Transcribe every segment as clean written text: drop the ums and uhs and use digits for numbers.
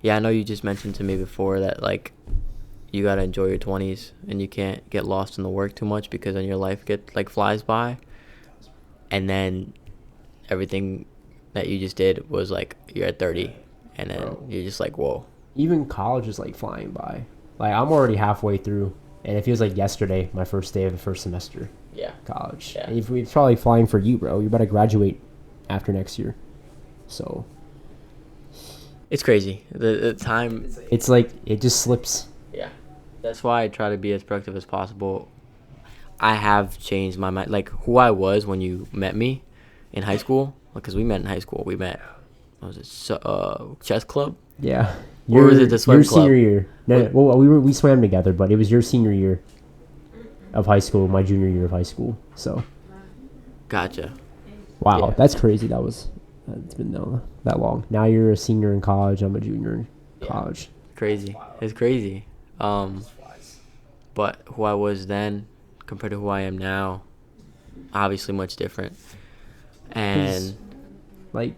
Yeah, I know you just mentioned to me before that, like, you gotta enjoy your 20s and you can't get lost in the work too much because then your life flies by, and then everything that you just did was like you're at 30 and then you're just like, whoa. Even college is like flying by. Like I'm already halfway through, and it feels like yesterday, my first day of the first semester. Yeah. College. Yeah. And it's probably flying for you, bro. You better graduate after next year. So It's crazy. The time. it's like it just slips. Yeah. That's why I try to be as productive as possible. I have changed my mind, like who I was when you met me in high school, because we met in high school. We met, what was it, chess club? Yeah. Or was it the swim your club? senior year? No, well, we swam together, but it was your senior year of high school, my junior year of high school. So. Gotcha. Wow, Yeah. that's crazy. It's been that long. Now you're a senior in college. I'm a junior in college. Crazy. It's crazy. But who I was then compared to who I am now, obviously much different. And like,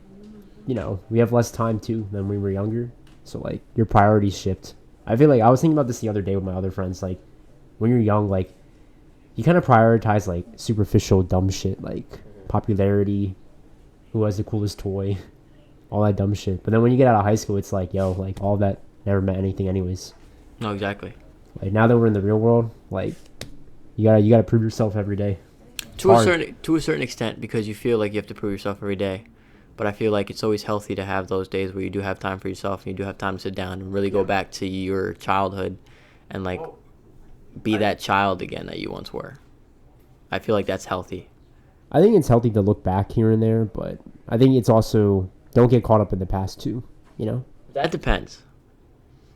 we have less time too than when we were younger. So like your priorities shift. I feel like I was thinking about this the other day with my other friends. Like when you're young, like you kind of prioritize like superficial dumb shit, like popularity, who has the coolest toy, all that dumb shit. But then when you get out of high school, it's like, yo, like all that never meant anything anyways. no, exactly. Like now that we're in the real world, like you gotta prove yourself every day. To a certain extent, because you feel like you have to prove yourself every day. But I feel like it's always healthy to have those days where you do have time for yourself and you do have time to sit down and really go back to your childhood and like be that child again that you once were. I feel like that's healthy. I think it's healthy to look back here and there, but I think it's also don't get caught up in the past too. That depends.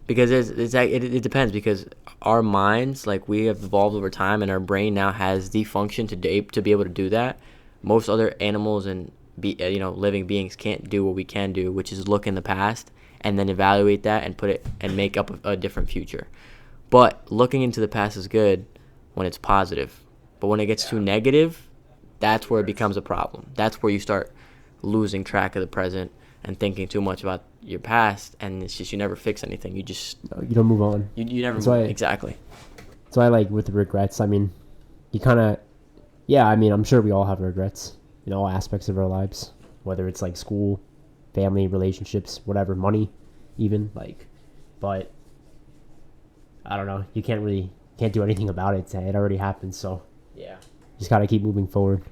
Because it depends, because our minds, like, we have evolved over time and our brain now has the function to be able to do that. Most other animals and living beings can't do what we can do, which is look in the past and then evaluate that and put it and make up a different future. But looking into the past is good when it's positive. But when it gets too negative, that's where it becomes a problem. That's where you start losing track of the present and thinking too much about your past, and it's just you never fix anything. You just you don't move on. You never move. Exactly. So I like with the regrets. I mean, you kind of, yeah. I mean, I'm sure we all have regrets in all aspects of our lives, whether it's like school, family, relationships, whatever, money, even like. But I don't know. You can't do anything about it. It already happened. So yeah, you just gotta keep moving forward.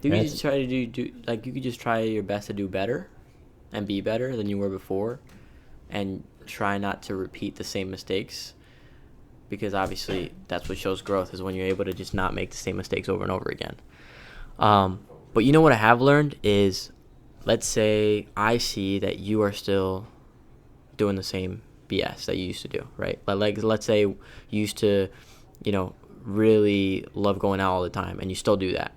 You could just try to do like you could just try your best to do better and be better than you were before, and try not to repeat the same mistakes, because obviously that's what shows growth, is when you're able to just not make the same mistakes over and over again. But you know what I have learned is, let's say I see that you are still doing the same BS that you used to do, right? Like let's say you used to, really love going out all the time, and you still do that.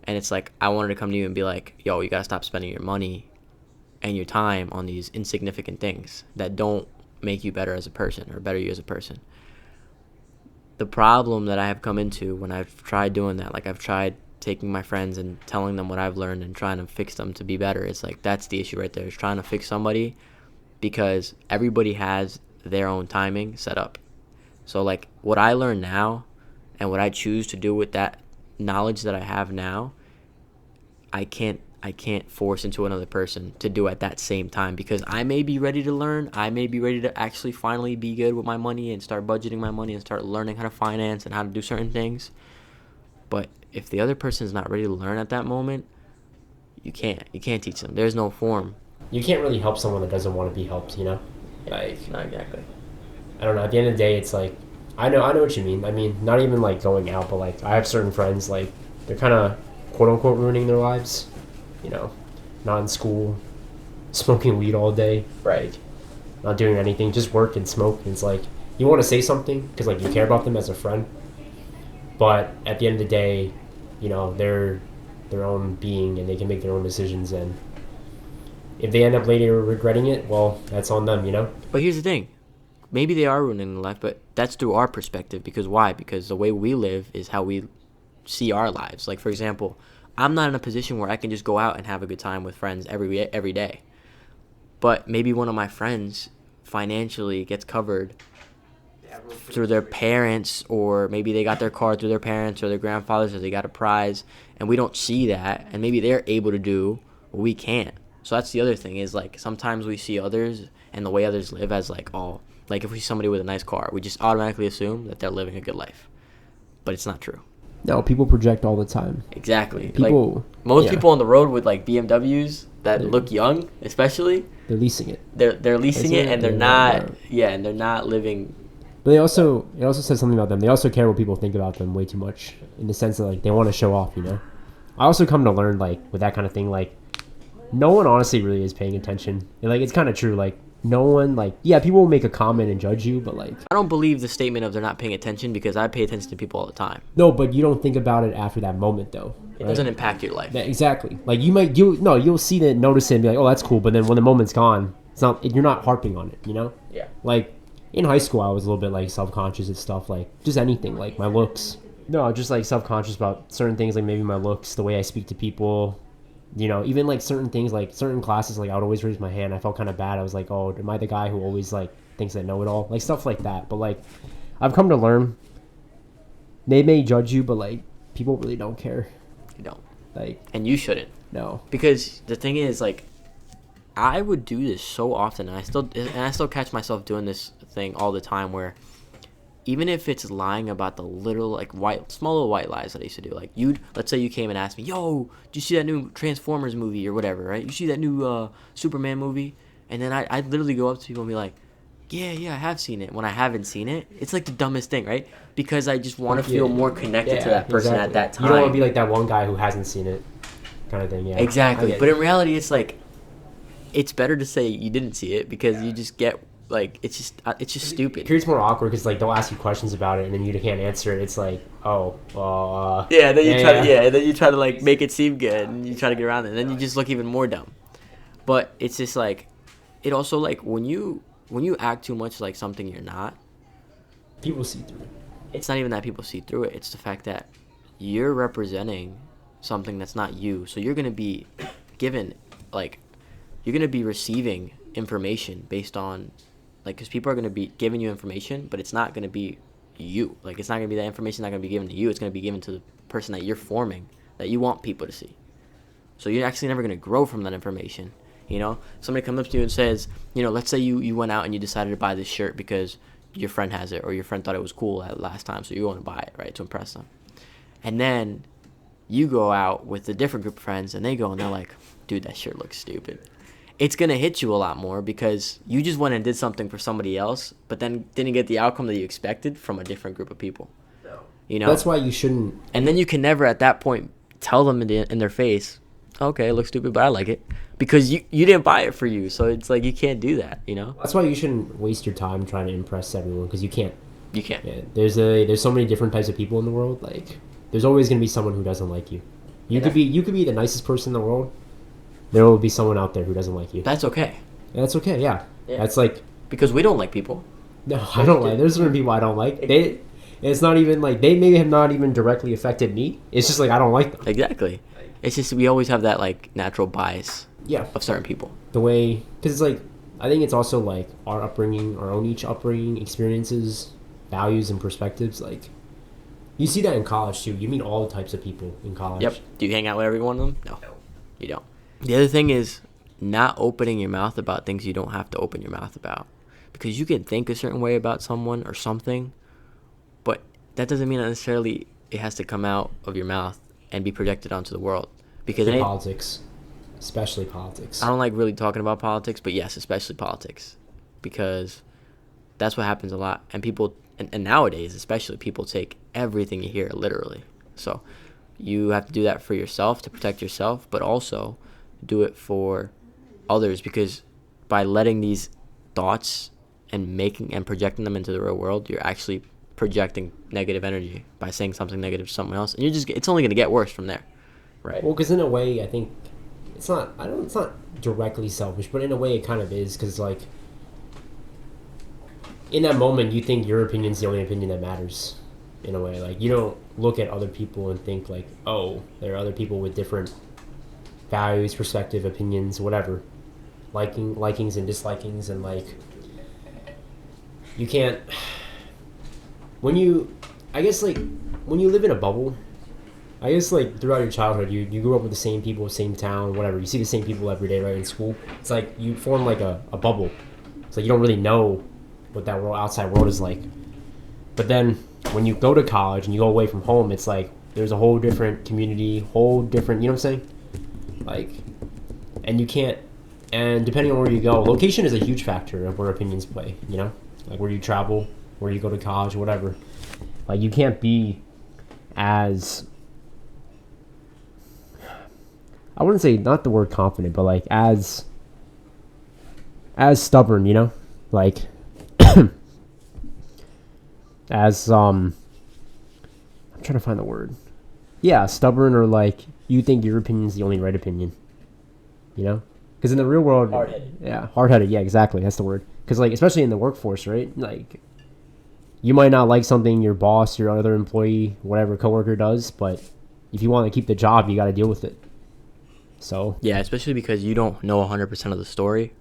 And it's like, I wanted to come to you and be like, yo, you got to stop spending your money and your time on these insignificant things that don't make you better as a person or better you as a person. The problem that I have come into when I've tried doing that, like I've tried taking my friends and telling them what I've learned and trying to fix them to be better, it's like that's the issue right there, is trying to fix somebody, because everybody has their own timing set up. So like what I learn now and what I choose to do with that knowledge that I have now, I can't force into another person to do at that same time, because I may be ready to learn. I may be ready to actually finally be good with my money and start budgeting my money and start learning how to finance and how to do certain things. But if the other person is not ready to learn at that moment, you can't teach them. There's no form. You can't really help someone that doesn't want to be helped, Like, not exactly. I don't know. At the end of the day, it's like, I know what you mean. I mean, not even like going out, but like I have certain friends, like they're kind of quote unquote ruining their lives, not in school, smoking weed all day, Right. not doing anything, just work and smoke. And it's like, you want to say something because like you care about them as a friend, but at the end of the day, they're their own being and they can make their own decisions, and if they end up later regretting it, well, that's on them, But here's the thing. Maybe they are ruining their life, but that's through our perspective. Because why? Because the way we live is how we see our lives. Like, for example, I'm not in a position where I can just go out and have a good time with friends every day. but maybe one of my friends financially gets covered through their parents, or maybe they got their car through their parents or their grandfathers, or they got a prize, and we don't see that, and maybe they're able to do what we can't. So that's the other thing, is like sometimes we see others and the way others live as like, oh, like if we see somebody with a nice car, we just automatically assume that they're living a good life, but it's not true. No, people project all the time. Exactly. People, like most people on the road with like BMWs that look young, especially, they're leasing it. They're leasing it, and they're not. Yeah, and they're not living. But it also says something about them. They also care what people think about them way too much, in the sense that like they want to show off. You know, I also come to learn like with that kind of thing, like no one honestly really is paying attention. And, like it's kind of true. Like no one, like, yeah, people will make a comment and judge you, but like I don't believe the statement of they're not paying attention, because I pay attention to people all the time. No, but you don't think about it after that moment though. It doesn't impact your life. Yeah, exactly. Like you'll see it, notice it, and be like, oh, that's cool. But then when the moment's gone, it's not. You're not harping on it. You know. Yeah. Like in high school, I was a little bit like self-conscious and stuff, like just anything, like my looks. No, just like self-conscious about certain things, like maybe my looks, the way I speak to people. You know, even like certain things, like certain classes, like I would always raise my hand. I felt kind of bad. I was like, oh, am I the guy who always like thinks I know it all? Like stuff like that. But like, I've come to learn. They may judge you, but like people really don't care. You don't. Like, and you shouldn't. No. Because the thing is, like, I would do this so often, and I still catch myself doing this thing all the time, where even if it's lying about the little, like, small little white lies that I used to do, like, let's say you came and asked me, yo, did you see that new Transformers movie or whatever, right? You see that new Superman movie? And then I'd literally go up to people and be like, yeah, I have seen it. When I haven't seen it, it's like the dumbest thing, right? Because I just want to feel more connected to that person at that time. You don't want to be like that one guy who hasn't seen it, kind of thing. Yeah. Exactly. But in reality, it's like, it's better to say you didn't see it, because you just get like, it's just stupid. It creates more awkward, because like they'll ask you questions about it and then you can't answer it. It's like, oh, well, yeah. Then you and then you try to like make it seem good, and you try to get around it, and then you just look even more dumb. But it's just like, it also, like, when you act too much like something you're not, people see through it. It's not even that people see through it. It's the fact that you're representing something that's not you. So you're going to be given, like, you're going to be receiving information based on, like, because people are going to be giving you information, but it's not going to be you. Like, it's not going to be that information not going to be given to you. It's going to be given to the person that you're forming, that you want people to see. So you're actually never going to grow from that information. You know, somebody comes up to you and says, you know, let's say you went out and you decided to buy this shirt because your friend has it, or your friend thought it was cool at last time, so you want to buy it, right, to impress them. And then you go out with a different group of friends, and they go and they're like, dude, that shirt looks stupid. It's going to hit you a lot more, because you just went and did something for somebody else, but then didn't get the outcome that you expected from a different group of people. No. You know? That's why you shouldn't. And then you can never at that point tell them in their face, okay, it looks stupid, but I like it. Because you didn't buy it for you, so it's like you can't do that, you know? That's why you shouldn't waste your time trying to impress everyone, because you can't. You can't. Yeah, there's so many different types of people in the world. Like, there's always gonna be someone who doesn't like you. You could be the nicest person in the world. There will be someone out there who doesn't like you. That's okay. Yeah, that's okay. Yeah. That's like, because we don't like people. No, I don't like. There's certain people I don't like. It's not even like they maybe have not even directly affected me. It's just like I don't like them. Exactly. It's just we always have that like natural bias. Yeah. Of certain people. The way, because it's like, I think it's also like our upbringing, our own each upbringing, experiences, values, and perspectives. Like, you see that in college too. You meet all types of people in college. Yep. Do you hang out with every one of them? No. You don't. The other thing is not opening your mouth about things you don't have to open your mouth about. Because you can think a certain way about someone or something, but that doesn't mean that necessarily it has to come out of your mouth and be projected onto the world. Because in politics. Especially politics. I don't like really talking about politics, but yes, especially politics. Because that's what happens a lot. And people, and nowadays especially, people take everything you hear literally. So you have to do that for yourself, to protect yourself, but also do it for others. Because by letting these thoughts and making and projecting them into the real world, you're actually projecting negative energy by saying something negative to someone else. And it's only going to get worse from there. Right. Well, because in a way, I think, it's not directly selfish, but in a way it kind of is, because like in that moment you think your opinion's the only opinion that matters. In a way, like you don't look at other people and think like, oh, there are other people with different values, perspective, opinions, whatever. likings and dislikings, and like you can't when you I guess like when you live in a bubble. I guess like throughout your childhood, you grew up with the same people, same town, whatever. You see the same people every day, right, in school. It's like you form like a bubble. It's like you don't really know what that outside world is like. But then when you go to college and you go away from home, it's like there's a whole different community, whole different, you know what I'm saying? Like, and you can't, and depending on where you go, location is a huge factor of where opinions play, you know? Like where you travel, where you go to college, whatever. Like you can't be as, I wouldn't say not the word confident, but like as stubborn, you know? Like as I'm trying to find the word. Yeah, stubborn, or like you think your opinion is the only right opinion. You know? Because in the real world, Hard-headed. Yeah, hard-headed. Yeah, exactly. That's the word. Because like especially in the workforce, right? Like you might not like something your boss, your other employee, whatever coworker does, but if you want to keep the job, you got to deal with it. So Yeah, especially because you don't know 100% of the story.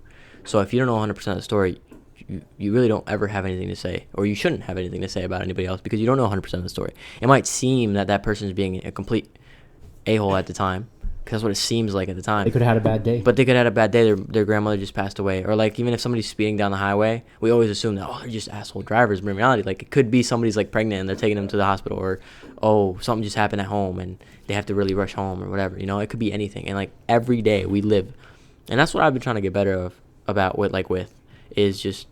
So if you don't know 100% of the story, you really don't ever have anything to say, or you shouldn't have anything to say about anybody else because you don't know 100% of the story. It might seem that that person is being a complete a-hole at the time, because that's what it seems like at the time. they could have had a bad day. But they could have had a bad day. Their grandmother just passed away. Or, like, even if somebody's speeding down the highway, we always assume that, oh, they're just asshole drivers. But in reality, like, it could be somebody's, like, pregnant and they're taking them to the hospital. Or, oh, something just happened at home and they have to really rush home or whatever. You know, it could be anything. And, like, every day we live. And that's what I've been trying to get better about is just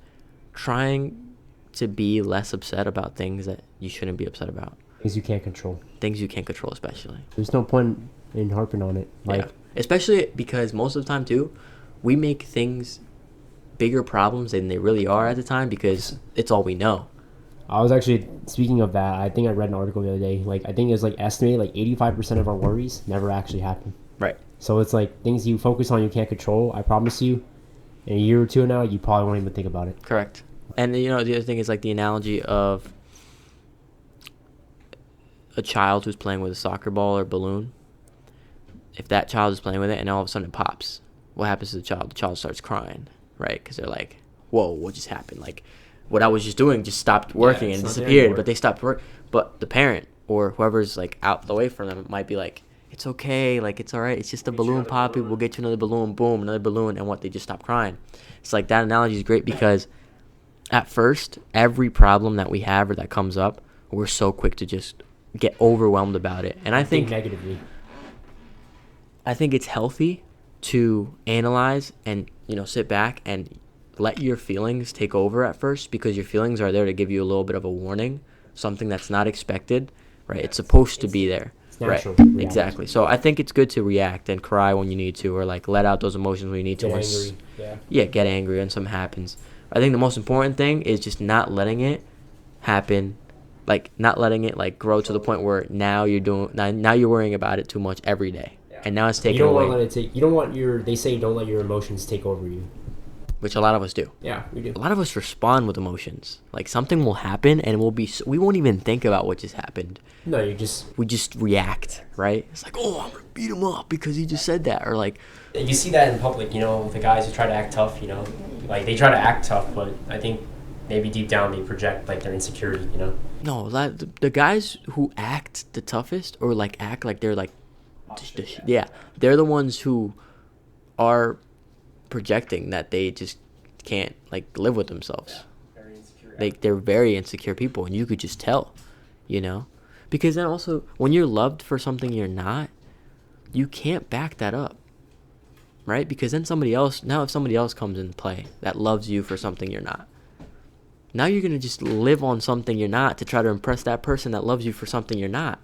trying to be less upset about things that you shouldn't be upset about. Things you can't control. Things you can't control, especially. There's no point in harping on it. Like, yeah. Especially because most of the time, too, we make things bigger problems than they really are at the time because it's all we know. I was actually, speaking of that, I think I read an article the other day. Like, I think it's like estimated like 85% of our worries never actually happen. Right. So it's like things you focus on you can't control. I promise you, in a year or two now, you probably won't even think about it. Correct. And, you know, the other thing is like the analogy of a child who's playing with a soccer ball or balloon. If that child is playing with it and all of a sudden it pops, what happens to the child? The child starts crying, right? Because they're like, whoa, what just happened? Like, what I was just doing just stopped working and disappeared, but they stopped work. But the parent or whoever's like out the way from them might be like, it's okay, like it's all right, it's just a balloon popping, we'll get you another balloon, boom, another balloon, and what, they just stop crying. It's like that analogy is great because at first, every problem that we have or that comes up, we're so quick to just get overwhelmed about it. And I think negatively. I think it's healthy to analyze and, you know, sit back and let your feelings take over at first, because your feelings are there to give you a little bit of a warning, something that's not expected, right? It's supposed to be there. It's natural. Right, exactly. So I think it's good to react and cry when you need to, or like let out those emotions when you need to. Get angry. Yeah, get angry when something happens. I think the most important thing is just not letting it happen, like not letting it like grow to the point where now you're worrying about it too much every day. And now it's taken away. You don't want they say don't let your emotions take over you. Which a lot of us do. Yeah, we do. A lot of us respond with emotions. Like something will happen and we won't even think about what just happened. No, we just react, right? It's like, oh, I'm going to beat him up because he just said that. Or like, you see that in public, you know, the guys who try to act tough, you know, like they try to act tough, but I think maybe deep down they project like their insecurity, you know? No, the guys who act the toughest or like act like they're like, yeah, they're the ones who are projecting that they just can't like live with themselves. They're very insecure people, and you could just tell, you know, because then also when you're loved for something you're not, you can't back that up, right? Because then if somebody else comes into play that loves you for something you're not, now you're gonna just live on something you're not to try to impress that person that loves you for something you're not,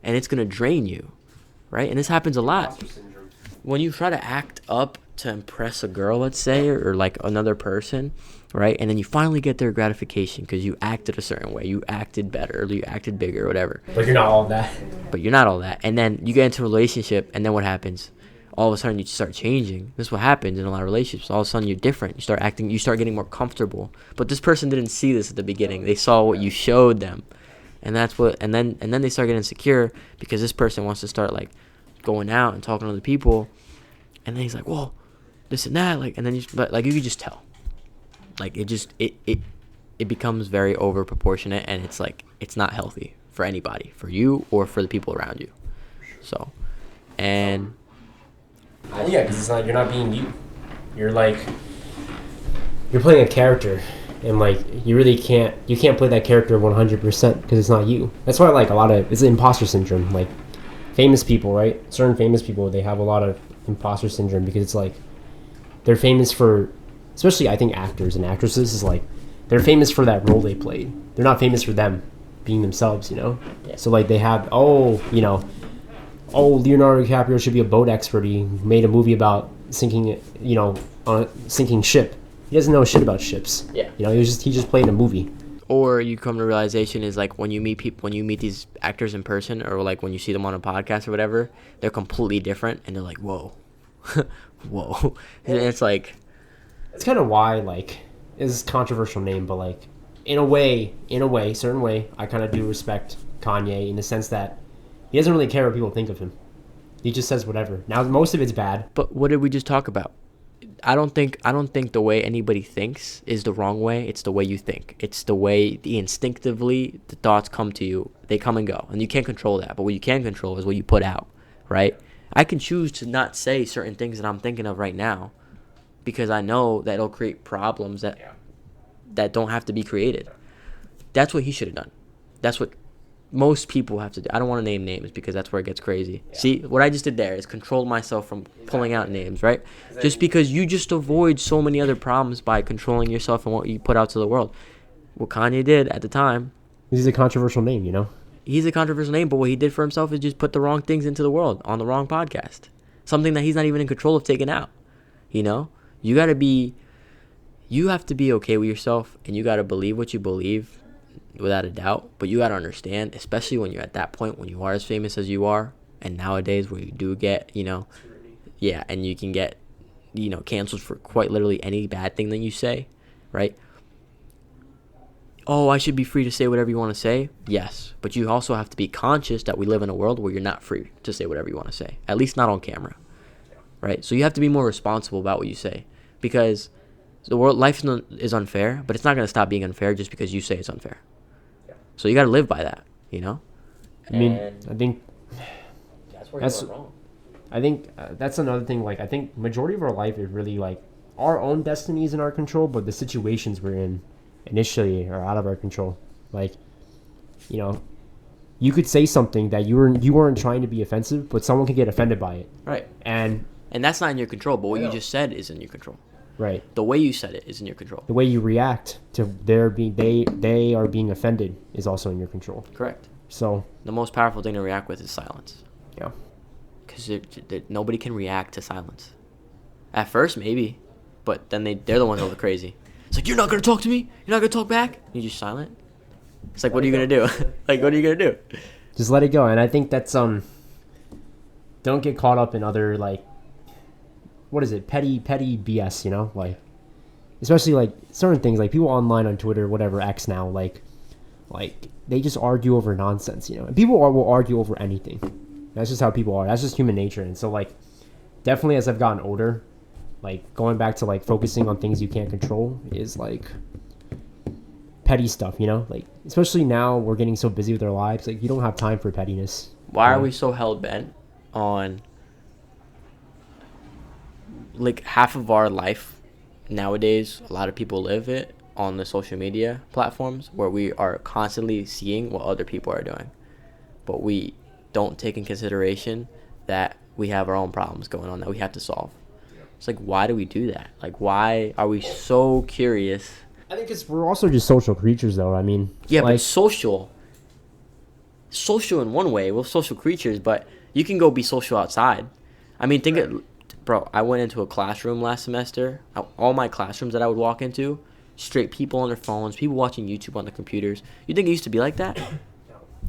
and it's gonna drain you. Right? And this happens a lot. When you try to act up to impress a girl, let's say, or like another person, right? And then you finally get their gratification because you acted a certain way. You acted better, or you acted bigger, or whatever. But you're not all that. And then you get into a relationship, and then what happens? All of a sudden, you start changing. This is what happens in a lot of relationships. All of a sudden, you're different. You start getting more comfortable. But this person didn't see this at the beginning. They saw what you showed them. And that's what, and then they start getting insecure because this person wants to start like going out and talking to other people, and then he's like, "Whoa, this and that, like, and then but like you could just tell, like it becomes very over proportionate, and it's like it's not healthy for anybody, for you or for the people around you. So, and yeah, because it's not, you're not being you. You're like, you're playing a character, and like you can't play that character 100% because it's not you. That's why like a lot of it's imposter syndrome. Like famous people, right? Certain famous people, they have a lot of imposter syndrome because it's like they're famous for, especially I think actors and actresses, is like they're famous for that role they played. They're not famous for them being themselves, you know? Yeah. So like they have, Leonardo DiCaprio should be a boat expert. He made a movie about sinking, on a sinking ship. He doesn't know shit about ships. Yeah. He just played a movie. Or you come to realization is like when you meet these actors in person, or like when you see them on a podcast or whatever, they're completely different, and they're like, whoa, whoa. And it's like, it's kind of why like it's a controversial name, but like in a way, certain way, I kind of do respect Kanye in the sense that he doesn't really care what people think of him. He just says whatever. Now most of it's bad. But what did we just talk about? I don't think the way anybody thinks is the wrong way. It's the way you think. It's the way instinctively the thoughts come to you. They come and go, and you can't control that. But what you can control is what you put out, right? I can choose to not say certain things that I'm thinking of right now because I know that it'll create problems that don't have to be created. That's what he should have done. That's what most people have to do. I don't want to name names because that's where it gets crazy. Yeah. See, what I just did there is control myself from pulling out names, right? Just because you just avoid so many other problems by controlling yourself and what you put out to the world. What Kanye did at the time. He's a controversial name, He's a controversial name, but what he did for himself is just put the wrong things into the world on the wrong podcast. Something that he's not even in control of taking out. You have to be okay with yourself, and you got to believe what you believe without a doubt. But you got to understand, especially when you're at that point, when you are as famous as you are, and nowadays where you do get, and you can get, canceled for quite literally any bad thing that you say, right? Oh, I should be free to say whatever you want to say. Yes, but you also have to be conscious that we live in a world where you're not free to say whatever you want to say, at least not on camera, right? So you have to be more responsible about what you say, because life is unfair, but it's not going to stop being unfair just because you say it's unfair. So you got to live by that, I mean, I think that's where you're wrong. I think that's another thing. Like, I think majority of our life is really like our own destiny is in our control, but the situations we're in initially are out of our control. Like, you could say something that you weren't trying to be offensive, but someone could get offended by it. Right. And that's not in your control. But what you just said is in your control. Right. The way you said it is in your control. The way you react to they are being offended is also in your control. Correct. So the most powerful thing to react with is silence. Yeah. Because nobody can react to silence. At first, maybe, but then they're the ones that look crazy. It's like, you're not gonna talk to me. You're not gonna talk back. You're just silent. It's like, what are you gonna do? Like, what are you gonna do? Just let it go. And I think that's don't get caught up in other like. What is it? Petty BS, like, especially like certain things, like people online on Twitter, whatever, X now, like they just argue over nonsense, and people will argue over anything. That's just how people are. That's just human nature. And so like, definitely as I've gotten older, like going back to like focusing on things you can't control is like petty stuff, like especially now we're getting so busy with our lives, like you don't have time for pettiness. Why are we so hell bent on like half of our life nowadays? A lot of people live it on the social media platforms where we are constantly seeing what other people are doing, but we don't take in consideration that we have our own problems going on that we have to solve. It's like, why do we do that? Like, why are we so curious? I think it's we're also just social creatures, though. I mean, yeah, like, but social in one way. We're social creatures, but you can go be social outside. I mean, bro, I went into a classroom last semester. All my classrooms that I would walk into, straight people on their phones, people watching YouTube on their computers. You think it used to be like that?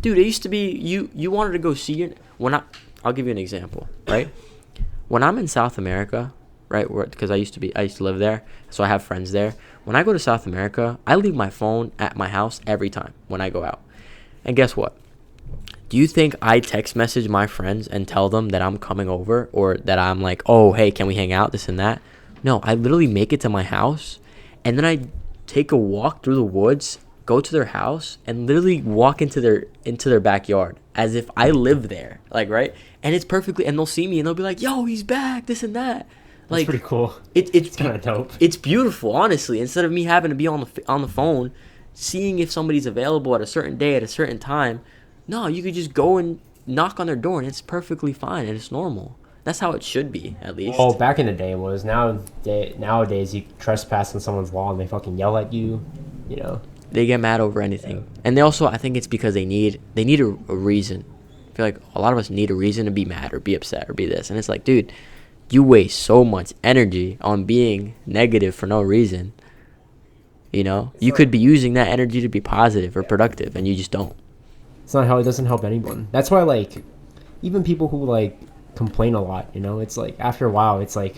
Dude, it used to be you wanted to go see I'll give you an example, right? When I'm in South America, right, because I used to live there, so I have friends there. When I go to South America, I leave my phone at my house every time when I go out. And guess what? Do you think I text message my friends and tell them that I'm coming over, or that I'm like, oh, hey, can we hang out, this and that? No, I literally make it to my house, and then I take a walk through the woods, go to their house, and literally walk into their backyard as if I live there. Like, right? And it's perfectly, and they'll see me and they'll be like, "Yo, he's back," this and that. Like, that's pretty cool. It's kind of dope. It's beautiful, honestly. Instead of me having to be on the phone, seeing if somebody's available at a certain day at a certain time, no, you could just go and knock on their door, and it's perfectly fine and it's normal. That's how it should be, at least. Well, back in the day it was. Nowadays you trespass on someone's lawn and they fucking yell at you. You know. They get mad over anything, and they also, I think it's because they need a reason. I feel like a lot of us need a reason to be mad or be upset or be this, and it's like, dude, you waste so much energy on being negative for no reason. You know, you could be using that energy to be positive or productive, and you just don't. It's not how it doesn't help anyone. That's why, like, even people who like complain a lot, you know, it's like after a while, it's like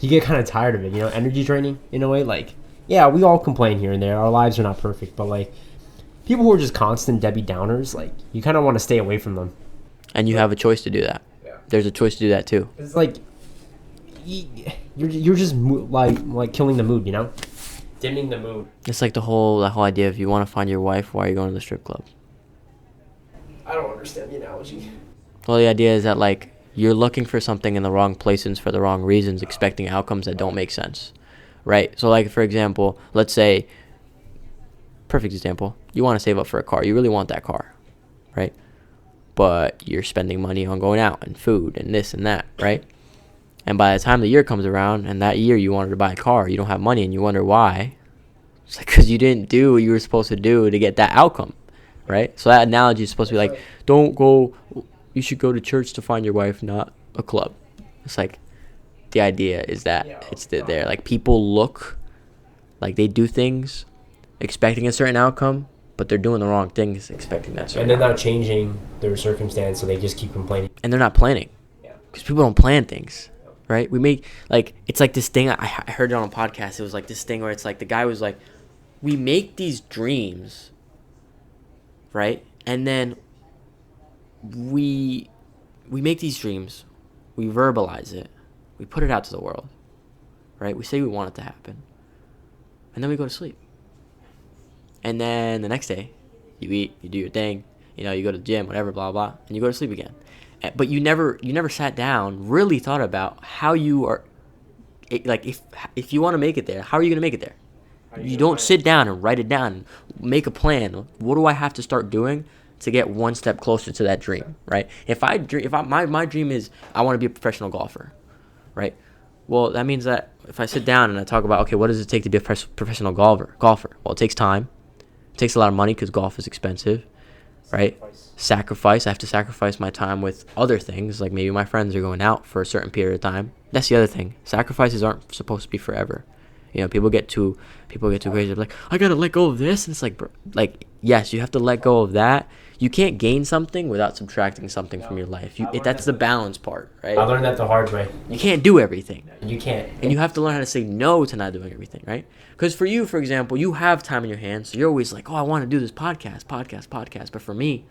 you get kind of tired of it. You know, energy draining in a way. Like, yeah, we all complain here and there. Our lives are not perfect, but like people who are just constant Debbie Downers, like you kind of want to stay away from them. And you have a choice to do that. There's a choice to do that too. It's like you're just like killing the mood, you know, dimming the mood. It's like the whole idea of you want to find your wife, why are you going to the strip club? I don't understand the analogy. Well, the idea is that like you're looking for something in the wrong places for the wrong reasons, expecting outcomes that don't make sense, right? So like for example, let's say, perfect example, you want to save up for a car. You really want that car, right? But you're spending money on going out and food and this and that, right? And by the time the year comes around and that year you wanted to buy a car, you don't have money and you wonder why. It's like because you didn't do what you were supposed to do to get that outcome, right? So that analogy is supposed to be like, don't go, you should go to church to find your wife, not a club. It's like the idea is that it's there. Like people look like they do things expecting a certain outcome, but they're doing the wrong things expecting that certain and they're not changing their circumstance, so they just keep complaining. And they're not planning. Because people don't plan things, right? We make, like, it's like this thing, I heard it on a podcast, it was like this thing where it's like, the guy was like, we make these dreams, right? And then we make these dreams, we verbalize it, we put it out to the world, right? We say we want it to happen. And then we go to sleep. And then the next day, you eat, you do your thing, you know, you go to the gym, whatever, blah, blah, and you go to sleep again. But you never sat down, really thought about how you are, like, if you want to make it there, how are you going to make it there? You don't sit down and write it down, make a plan. What do I have to start doing to get one step closer to that dream, right? My dream is I want to be a professional golfer, right? Well, that means that if I sit down and I talk about, okay, what does it take to be a professional golfer? Well, it takes time. It takes a lot of money because golf is expensive, right? Sacrifice. I have to sacrifice my time with other things, like maybe my friends are going out for a certain period of time. That's the other thing. Sacrifices aren't supposed to be forever. You know, people get too crazy. They're like, I gotta let go of this, and it's like yes, you have to let go of that. You can't gain something without subtracting something from your life. That's the balance part, right? I learned that the hard way. You can't do everything. You can't. And you have to learn how to say no to not doing everything, right? Because for you, for example, you have time in your hands, so you're always like, oh, I want to do this podcast. But for me,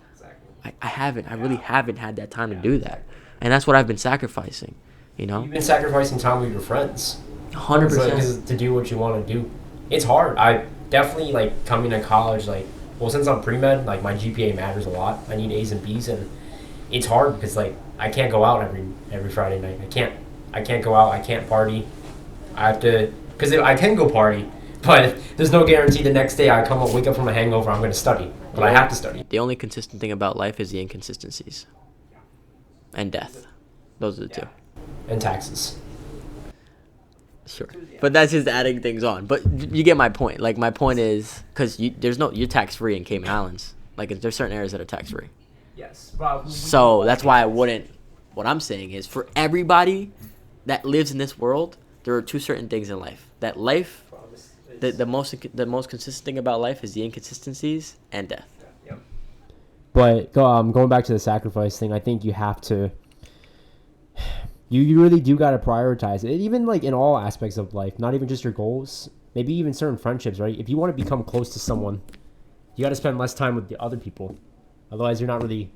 I really haven't had that time to do that. And that's what I've been sacrificing, you know? You've been sacrificing time with your friends. 100%. To do what you want to do. It's hard. I definitely, like, coming to college, like, well, since I'm pre-med, like, my GPA matters a lot. I need A's and B's, and it's hard because, like, I can't go out every Friday night. I can't go out. I can't party. I have to, because I can go party, but there's no guarantee the next day wake up from a hangover, I'm going to study. But I have to study. The only consistent thing about life is the inconsistencies. And death. Those are the two. And taxes. Sure. But that's just adding things on. But you get my point. Like, my point is, because you're tax-free in Cayman Islands. Like, there's certain areas that are tax-free. Yes. So that's why what I'm saying is, for everybody that lives in this world, there are two certain things in life. That life, the most consistent thing about life is the inconsistencies and death. But going back to the sacrifice thing, I think you have to, you really do got to prioritize it, even like in all aspects of life, not even just your goals, maybe even certain friendships, right? If you want to become close to someone, you got to spend less time with the other people. Otherwise, you're not really,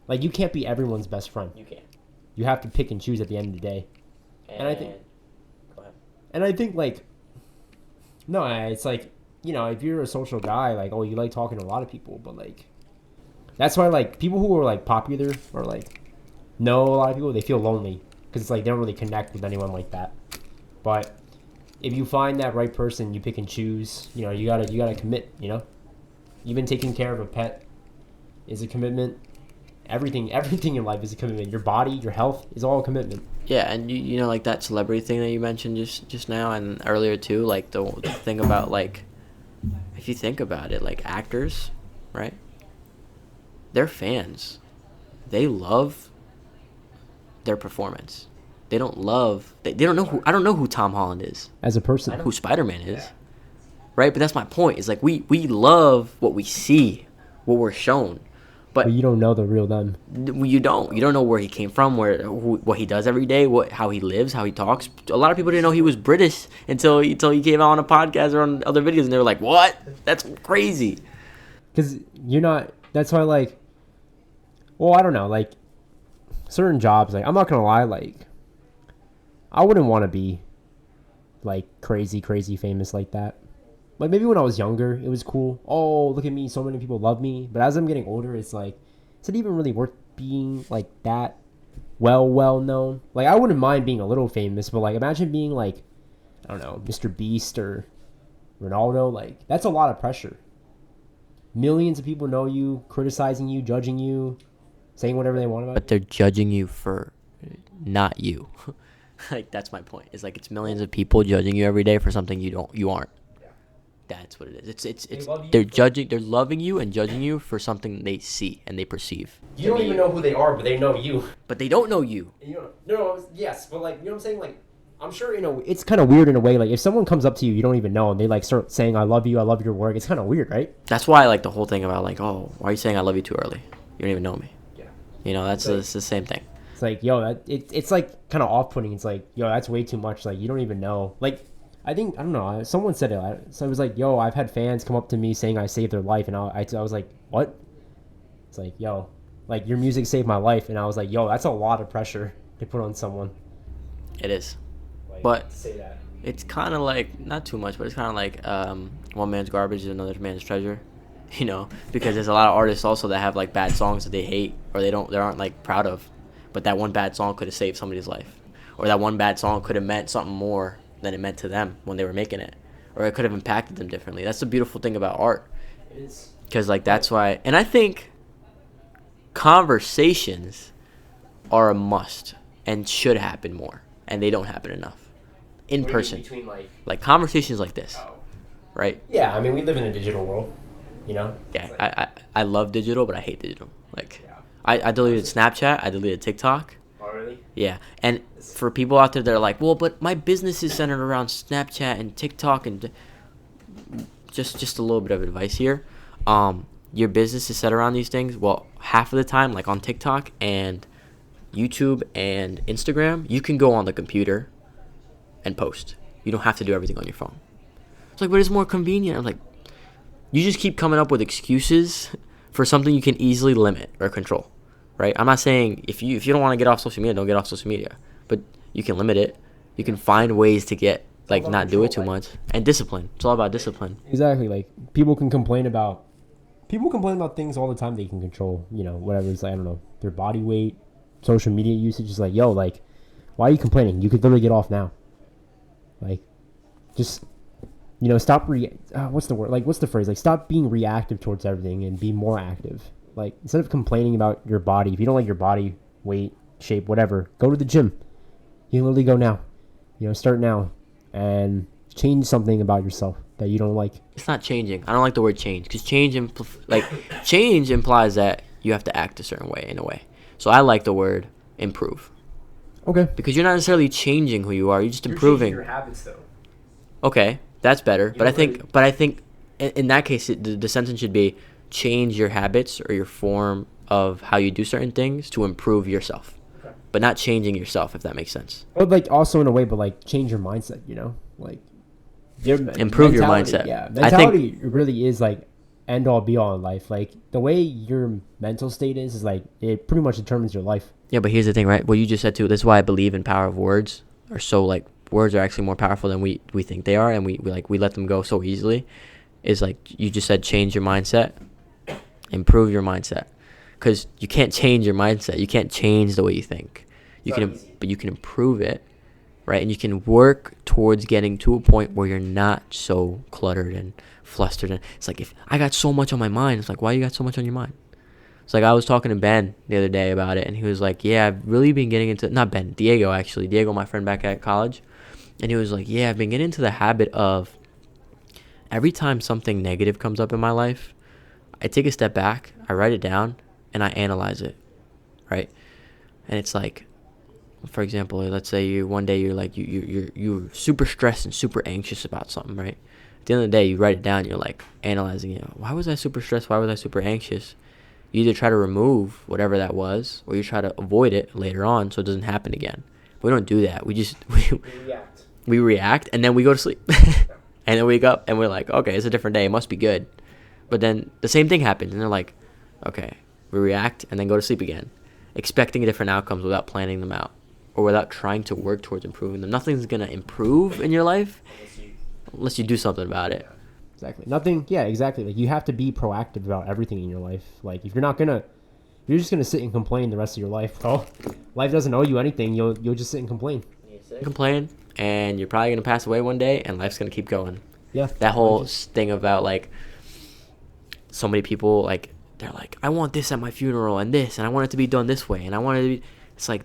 like, you can't be everyone's best friend. You can't. You have to pick and choose at the end of the day. And I think And I think like, no, it's like, you know, if you're a social guy, like, oh, you like talking to a lot of people, but like, that's why like people who are like popular or like know a lot of people, they feel lonely because it's like they don't really connect with anyone like that. But if you find that right person, you pick and choose. You know, you gotta commit. You know, even taking care of a pet is a commitment. Everything in life is a commitment. Your body, your health is all a commitment. Yeah, and you know, like that celebrity thing that you mentioned just now and earlier too, like the thing about like, if you think about it, like actors, right? They're fans. They love their performance. They don't love. They don't know who. I don't know who Tom Holland is As a person, I know who Spider-Man is, right? But that's my point. Is like we love what we see, what we're shown, but you don't know the real them. You don't know where he came from, what he does every day, how he lives, how he talks. A lot of people didn't know he was British until he came out on a podcast or on other videos, and they were like, "What? That's crazy." Because you're not. That's why, like, well, I don't know, like certain jobs. Like, I'm not gonna lie, like, I wouldn't want to be like crazy famous like that. Like maybe when I was younger, it was cool. Oh, look at me, so many people love me. But as I'm getting older, it's like, is it even really worth being like that well known? Like I wouldn't mind being a little famous, but like imagine being like, I don't know, Mr. Beast or Ronaldo. Like that's a lot of pressure. Millions of people know you, criticizing you, judging you, saying whatever they want about you. But they're judging you for not you. Like that's my point. It's like it's millions of people judging you every day for something you aren't. That's what it is. It's they're loving you and judging you for something they see and they perceive. You don't even know who they are, but they know you. But they don't know you. Yes, but like, you know what I'm saying? Like, I'm sure, you know, it's kind of weird in a way. Like, if someone comes up to you, you don't even know, and they like start saying, I love you, I love your work. It's kind of weird, right? That's why I like the whole thing about like, oh, why are you saying I love you too early? You don't even know me. Yeah. You know, it's the same thing. It's like, yo, it's like kind of off-putting. It's like, yo, that's way too much. Like, you don't even know. Like, I don't know. Someone said it. So it was like, yo, I've had fans come up to me saying I saved their life. And I was like, what? It's like, yo, like your music saved my life. And I was like, yo, that's a lot of pressure to put on someone. It is. Like, but say that. It's kind of like, not too much, but it's kind of like one man's garbage is another man's treasure. You know, because there's a lot of artists also that have like bad songs that they hate or they aren't like proud of. But that one bad song could have saved somebody's life. Or that one bad song could have meant something more than it meant to them when they were making it, or it could have impacted them differently. That's the beautiful thing about art, because like that's why. And I think conversations are a must and should happen more, and they don't happen enough in person. Between like conversations like this, right? Yeah, I mean we live in a digital world, you know. Yeah, like, I love digital, but I hate digital. Like I deleted Snapchat, I deleted TikTok. Oh really? Yeah, and for people out there that are like, well, but my business is centered around Snapchat and TikTok, and just a little bit of advice here. Your business is set around these things. Well, half of the time, like on TikTok and YouTube and Instagram, you can go on the computer and post. You don't have to do everything on your phone. It's like, but it's more convenient. I'm like, you just keep coming up with excuses for something you can easily limit or control. Right? I'm not saying if you don't want to get off social media, don't get off social media. But you can limit it. You can find ways to get like not do it too much. And discipline. It's all about discipline. Exactly. Like people complain about things all the time they can control, you know, whatever. It's like, I don't know, their body weight, social media usage. Is like, yo, like, why are you complaining? You could literally get off now. Like, just, you know, stop what's the word? Like, what's the phrase? Like, stop being reactive towards everything and be more active. Like, instead of complaining about your body, if you don't like your body, weight, shape, whatever, go to the gym. You can literally go now. You know, start now and change something about yourself that you don't like. It's not changing. I don't like the word change, because change implies that you have to act a certain way in a way. So I like the word improve. Okay. Because you're not necessarily changing who you are. You're just improving. You're changing your habits, though. Okay, that's better. But I think in that case, the sentence should be change your habits or your form of how you do certain things to improve yourself. Okay. But not changing yourself, if that makes sense. But like also in a way, but like change your mindset, you know? Like improve your mindset. Yeah. Mentality really is like end all be all in life. Like the way your mental state is like it pretty much determines your life. Yeah, but here's the thing, right? What you just said too, that's why I believe in power of words are so like words are actually more powerful than we think they are, and we let them go so easily, is like you just said, change your mindset, improve your mindset, because you can't change your mindset. You can't change the way you think. But you can improve it, right? And you can work towards getting to a point where you're not so cluttered and flustered. And it's like, if I got so much on my mind, it's like, why you got so much on your mind? It's like, I was talking to Ben the other day about it, and he was like, yeah, I've really been getting into, not Ben, Diego, actually. Diego, my friend back at college. And he was like, yeah, I've been getting into the habit of every time something negative comes up in my life, I take a step back, I write it down, and I analyze it, right? And it's like, for example, let's say you're super stressed and super anxious about something, right? At the end of the day, you write it down, you're like analyzing it. Why was I super stressed? Why was I super anxious? You either try to remove whatever that was, or you try to avoid it later on so it doesn't happen again. We don't do that. We react, and then we go to sleep. And then we wake up, and we're like, okay, it's a different day. It must be good. But then the same thing happens, and they're like, okay, we react, and then go to sleep again, expecting different outcomes without planning them out, or without trying to work towards improving them. Nothing's going to improve in your life unless you do something about it. Exactly. Nothing. Yeah, exactly. Like, you have to be proactive about everything in your life. Like, if you're just gonna sit and complain the rest of your life, well, life doesn't owe you anything. You'll just sit and complain. Complain, and you're probably gonna pass away one day, and life's gonna keep going. Yeah. That whole thing about, like, so many people, like, they're like, I want this at my funeral, and this, and I want it to be done this way, and I want it to be. It's like,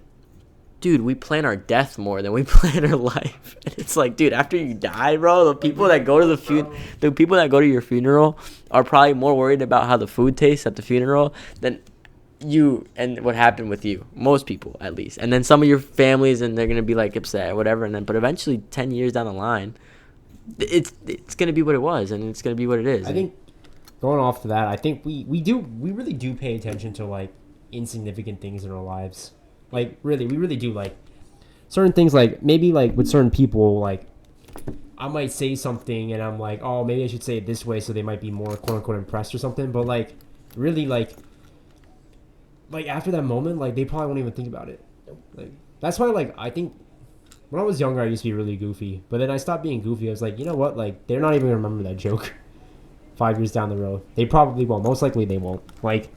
dude, we plan our death more than we plan our life. And it's like, dude, after you die, bro, the people that go to your funeral are probably more worried about how the food tastes at the funeral than you and what happened with you. Most people, at least. And then some of your families, and they're gonna be like upset or whatever. And then, but eventually, 10 years down the line, it's gonna be what it was, and it's gonna be what it is. I think going off to that, I think we really do pay attention to, like, insignificant things in our lives. Like, really, we really do. Like, certain things, like, maybe, like, with certain people, like, I might say something, and I'm like, oh, maybe I should say it this way so they might be more, quote-unquote, impressed or something. But, like, really, like, after that moment, like, they probably won't even think about it. Like, that's why, like, I think when I was younger, I used to be really goofy. But then I stopped being goofy. I was like, you know what? Like, they're not even going to remember that joke 5 years down the road. They probably won't. Most likely they won't. Like,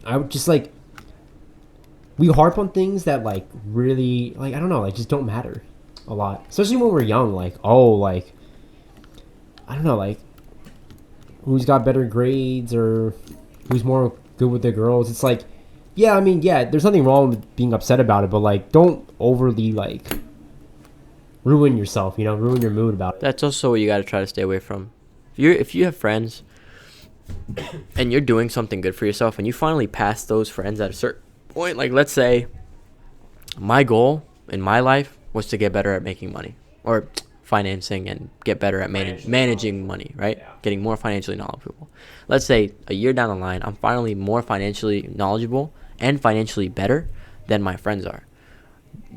I would just, like, we harp on things that, like, really, like, I don't know, like, just don't matter a lot. Especially when we're young, like, oh, like, I don't know, like, who's got better grades or who's more good with the girls. It's like, yeah, I mean, yeah, there's nothing wrong with being upset about it, but, like, don't overly, like, ruin yourself, ruin your mood about it. That's also what you got to try to stay away from. If you have friends and you're doing something good for yourself and you finally pass those friends at a certain point, like, let's say my goal in my life was to get better at making money or financing and get better at managing money, right? Yeah. Getting more financially knowledgeable. Let's say a year down the line, I'm finally more financially knowledgeable and financially better than my friends are.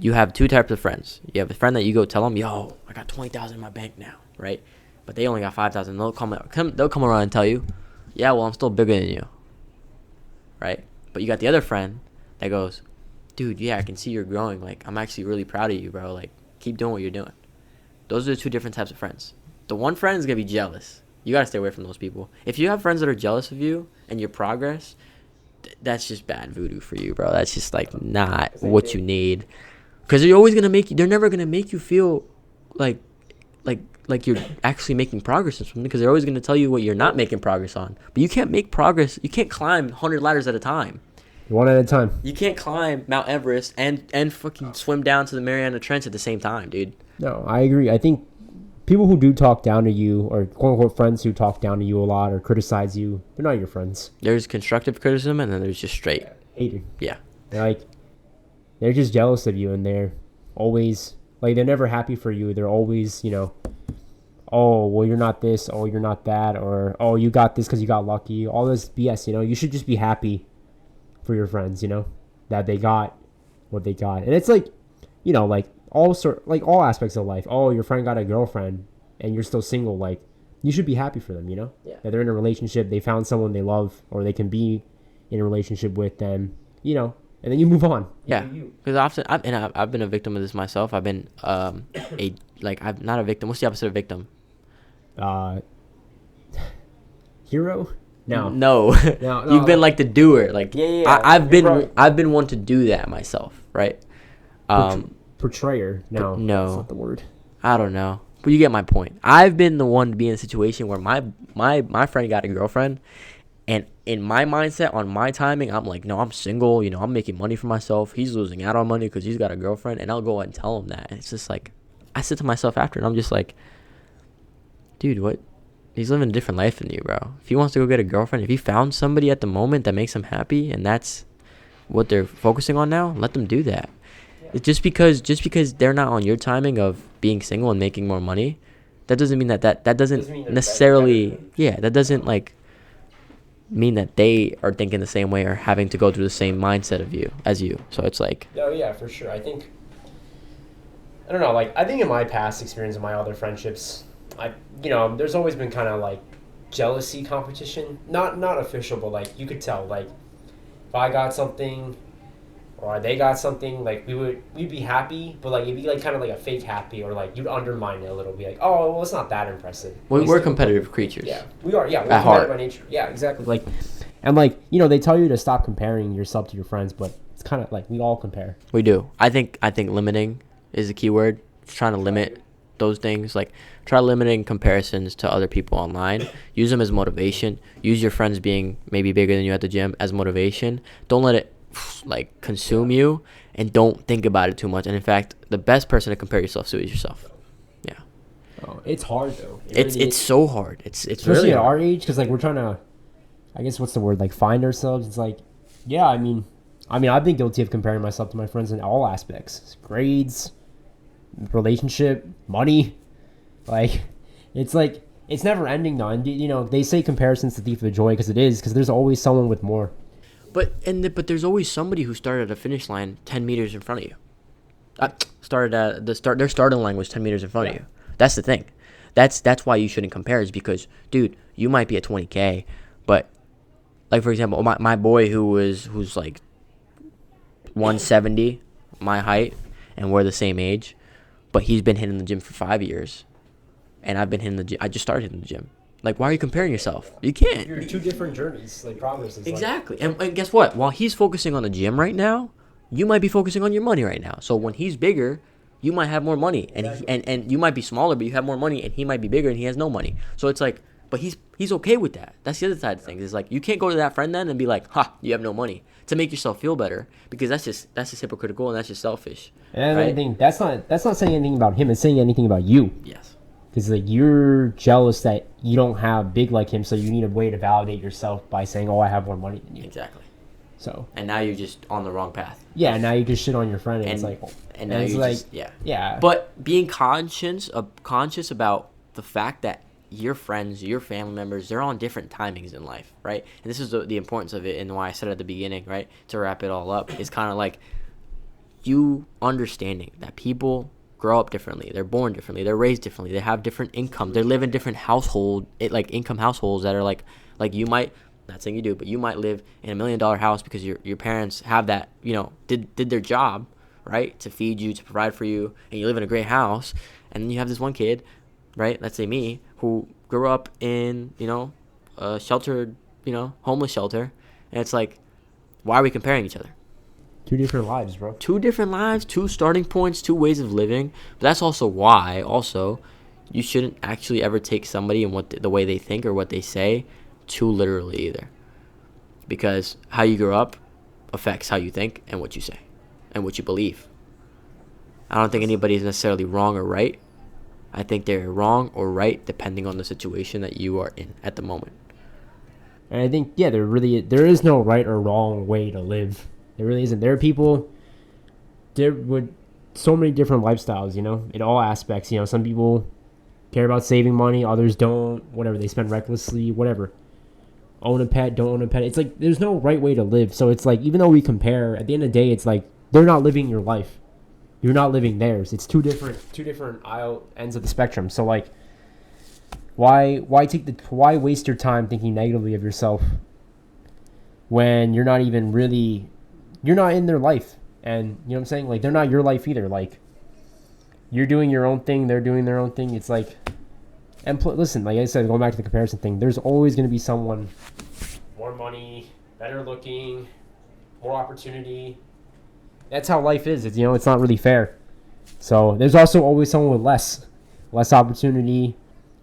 You have two types of friends. You have a friend that you go tell them, yo, I got $20,000 in my bank now, right? But they only got $5,000. They'll come around and tell you, yeah, well, I'm still bigger than you, right? But you got the other friend that goes, dude, yeah, I can see you're growing. Like, I'm actually really proud of you, bro. Like, keep doing what you're doing. Those are the two different types of friends. The one friend is going to be jealous. You got to stay away from those people. If you have friends that are jealous of you and your progress, that's just bad voodoo for you, bro. That's just, like, not what you need. Because they're never going to make you feel like you're actually making progress in something, because they're always going to tell you what you're not making progress on. But you can't make progress. You can't climb 100 ladders at a time. One at a time. You can't climb Mount Everest and fucking swim down to the Mariana Trench at the same time, dude. No, I agree. I think people who do talk down to you, or quote-unquote friends who talk down to you a lot or criticize you, they're not your friends. There's constructive criticism, and then there's just straight hating. Yeah. They're just jealous of you, and they're always, like, they're never happy for you. They're always, oh, well, you're not this, oh, you're not that, or, oh, you got this because you got lucky. All this BS, You should just be happy for your friends, that they got what they got. And it's like, all aspects of life. Oh, your friend got a girlfriend and you're still single. Like, you should be happy for them, Yeah. That they're in a relationship, they found someone they love, or they can be in a relationship with them. and then you move on. Yeah, because often I've been a victim of this myself. I've been I'm not a victim. What's the opposite of victim? Hero? No. No. No, You've been like the doer. Like Yeah. I've been one to do that myself, right? Portrayer? No. No. That's not the word. I don't know, but you get my point. I've been the one to be in a situation where my friend got a girlfriend, and in my mindset, on my timing, I'm like, no, I'm single. You know, I'm making money for myself. He's losing out on money because he's got a girlfriend, and I'll go and tell him that. And it's just like, I sit to myself after, and I'm just like, dude, what? He's living a different life than you, bro. If he wants to go get a girlfriend, if he found somebody at the moment that makes him happy, and that's what they're focusing on now, let them do that. It's just because they're not on your timing of being single and making more money, that doesn't mean that doesn't necessarily that doesn't like mean that they are thinking the same way or having to go through the same mindset as you. So it's like, oh yeah, for sure. I don't know, like I think in my past experience and my other friendships, there's always been kind of like jealousy competition, not official, but like you could tell, like if I got something or they got something, like we'd be happy, but like it'd be like kind of like a fake happy, or like you'd undermine it a little, be like, oh well, it's not that impressive. We're competitive creatures. Yeah, we are. Yeah, we're at competitive heart by nature. Yeah, exactly. Like, and like they tell you to stop comparing yourself to your friends, but it's kind of like we all compare. We do. I think limiting is the key word. Trying to limit those things, like try limiting comparisons to other people online. Use them as motivation. Use your friends being maybe bigger than you at the gym as motivation. Don't let it like consume you, and don't think about it too much. And in fact, the best person to compare yourself to is yourself. Yeah. Oh, it's hard though. It's so hard. It's especially really at hard. our age, because like we're trying to, I guess what's the word, like find ourselves. It's like, yeah, I mean I've been guilty of comparing myself to my friends in all aspects: grades, relationship, money. Like it's never ending though. And they say comparison's the thief of joy, because it is, because there's always someone with more. But there's always somebody who started at the finish line 10 meters in front of you. Started at their starting line was 10 meters in front of you. That's the thing. That's why you shouldn't compare, is because, dude, you might be at 20K, but like for example, my boy who's like 170, my height, and we're the same age, but he's been hitting the gym for 5 years, and I've been hitting the gym. I just started hitting the gym. Like, why are you comparing yourself? You can't. You're two different journeys, like progresses. Exactly. And guess what? While he's focusing on the gym right now, you might be focusing on your money right now. So when he's bigger, you might have more money, and Exactly. and you might be smaller, but you have more money, and he might be bigger and he has no money. So it's like, but he's okay with that. That's the other side of things. It's like, you can't go to that friend then and be like, ha, you have no money, to make yourself feel better, because that's just hypocritical, and that's just selfish. And right? I think that's not saying anything about him. It's saying anything about you. Yes. Because like you're jealous that you don't have big like him, so you need a way to validate yourself by saying, "Oh, I have more money than you." Exactly. So. And now you're just on the wrong path. Yeah, now you just shit on your friend, and it's like, and now it's you like, just yeah. But being conscious about the fact that your friends, your family members, they're on different timings in life, right? And this is the importance of it, and why I said at the beginning, right, to wrap it all up, is kind of like you understanding that people grow up differently, they're born differently, they're raised differently, they have different income, they live in different income households that are like you might, not saying you do, but you might live in $1 million house because your parents have that, did their job, right, to feed you, to provide for you, and you live in a great house. And then you have this one kid, right, let's say me, who grew up in a sheltered, homeless shelter, and it's like, why are we comparing each other? Two different lives, bro. Two different lives, two starting points, two ways of living. But that's also why, you shouldn't actually ever take somebody and the way they think or what they say too literally either. Because how you grow up affects how you think and what you say and what you believe. I don't think anybody is necessarily wrong or right. I think they're wrong or right depending on the situation that you are in at the moment. And I think, yeah, there is no right or wrong way to live. There really isn't. There are people there with so many different lifestyles, in all aspects. Some people care about saving money, others don't, whatever, they spend recklessly, whatever. Own a pet, don't own a pet. It's like there's no right way to live. So it's like, even though we compare, at the end of the day, it's like they're not living your life. You're not living theirs. It's two different ends of the spectrum. So like, why waste your time thinking negatively of yourself when you're not you're not in their life. And, you know what I'm saying? Like, they're not your life either. Like, you're doing your own thing. They're doing their own thing. It's like, and listen, like I said, going back to the comparison thing, there's always going to be someone more money, better looking, more opportunity. That's how life is. It's, you know, it's not really fair. So there's also always someone with less opportunity,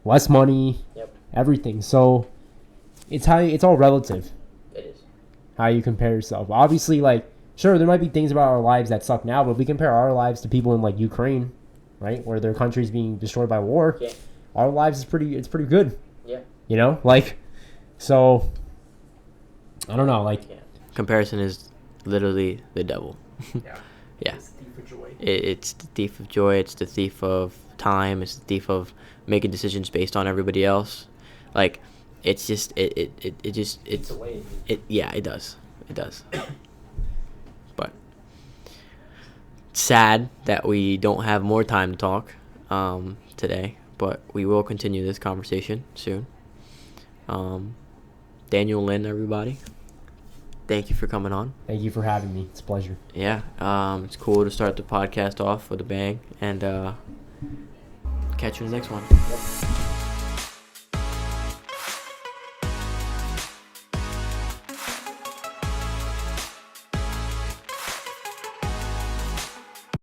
less money, everything. So it's all relative. It is. How you compare yourself. Obviously, like, sure, there might be things about our lives that suck now, but if we compare our lives to people in, like, Ukraine, right, where their country's being destroyed by war, our lives is pretty good. Yeah. You know, like, so I don't know, like, comparison is literally the devil. Yeah. It's the thief of joy. It's the thief of joy. It's the thief of time. It's the thief of making decisions based on everybody else. Like, it's just it does. But sad that we don't have more time to talk today, but we will continue this conversation soon. Daniel Lynn, everybody, thank you for coming on. Thank you for having me. It's a pleasure. Yeah, it's cool to start the podcast off with a bang, and catch you in the next one. Yep.